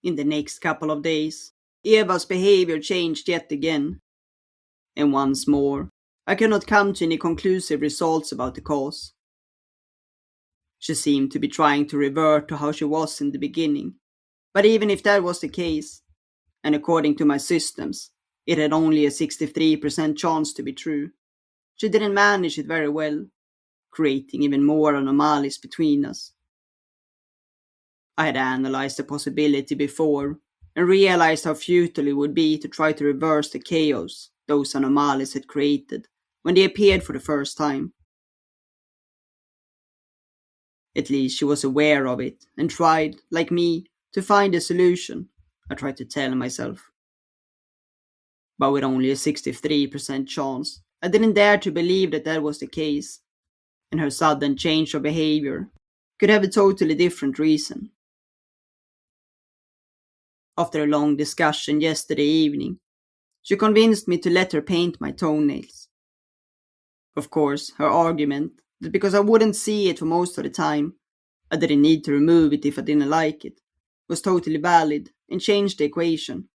In the next couple of days, Eva's behavior changed yet again. And once more, I could not come to any conclusive results about the cause. She seemed to be trying to revert to how she was in the beginning. But even if that was the case, and according to my systems, it had only a 63% chance to be true, she didn't manage it very well, creating even more anomalies between us. I had analyzed the possibility before, and realized how futile it would be to try to reverse the chaos those anomalies had created when they appeared for the first time. At least she was aware of it, and tried, like me, to find a solution, I tried to tell myself. But with only a 63% chance, I didn't dare to believe that that was the case, and her sudden change of behavior could have a totally different reason. After a long discussion yesterday evening, she convinced me to let her paint my toenails. Of course, her argument, that because I wouldn't see it for most of the time, I didn't need to remove it if I didn't like it, was totally valid and changed the equation.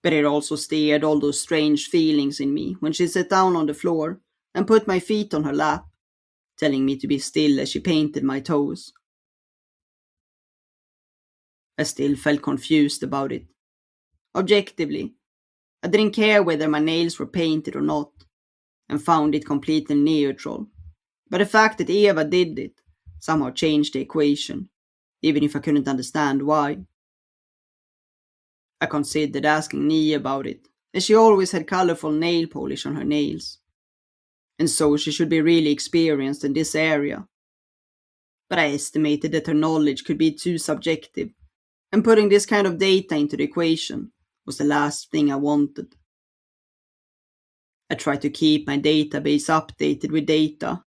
But it also stirred all those strange feelings in me when she sat down on the floor and put my feet on her lap, telling me to be still as she painted my toes. I still felt confused about it. Objectively, I didn't care whether my nails were painted or not, and found it completely neutral. But the fact that Eva did it somehow changed the equation, even if I couldn't understand why. I considered asking Nia about it, as she always had colorful nail polish on her nails, and so she should be really experienced in this area. But I estimated that her knowledge could be too subjective, and putting this kind of data into the equation was the last thing I wanted. I tried to keep my database updated with data.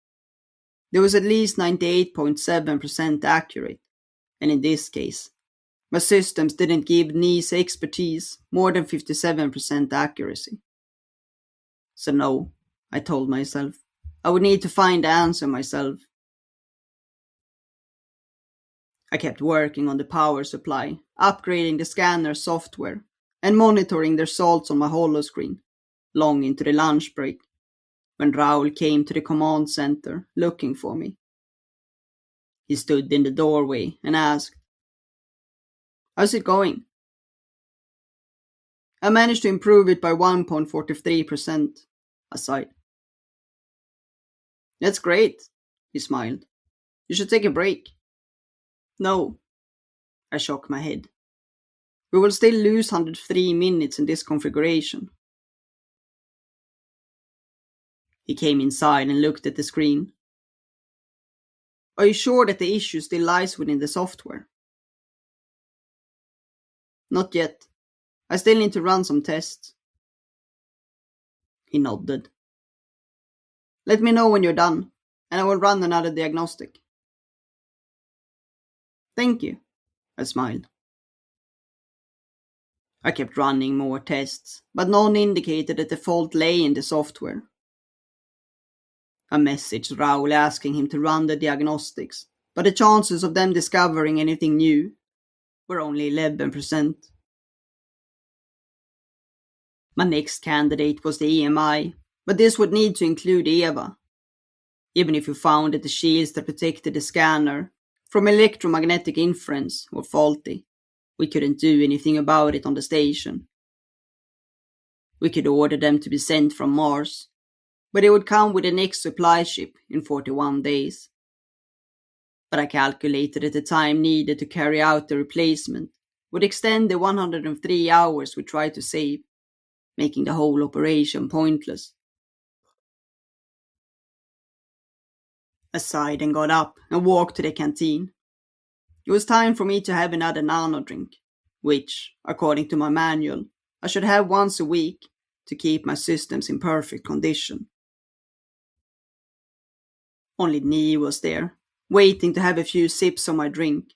There was at least 98.7% accurate, and in this case, my systems didn't give Nia's expertise more than 57% accuracy. So no, I told myself, I would need to find the answer myself. I kept working on the power supply, upgrading the scanner software, and monitoring the results on my holoscreen, long into the lunch break, when Raoul came to the command center looking for me. He stood in the doorway and asked, "How's it going?" "I managed to improve it by 1.43%, I sighed. "That's great," he smiled. "You should take a break." "No," I shook my head. "We will still lose 103 minutes in this configuration." He came inside and looked at the screen. "Are you sure that the issue still lies within the software?" "Not yet. I still need to run some tests." He nodded. "Let me know when you're done, and I will run another diagnostic." "Thank you," I smiled. I kept running more tests, but none indicated that the fault lay in the software. I messaged Raoul asking him to run the diagnostics, but the chances of them discovering anything new were only 11%. My next candidate was the EMI, but this would need to include Eva. Even if we found that the shields that protected the scanner from electromagnetic interference were faulty, we couldn't do anything about it on the station. We could order them to be sent from Mars, but they would come with the next supply ship in 41 days. But I calculated that the time needed to carry out the replacement would extend the 103 hours we tried to save, making the whole operation pointless. I sighed and got up and walked to the canteen. It was time for me to have another nano drink, which, according to my manual, I should have once a week to keep my systems in perfect condition. Only Nia was there, waiting to have a few sips of my drink,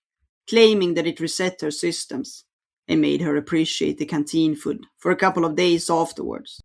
claiming that it reset her systems and made her appreciate the canteen food for a couple of days afterwards.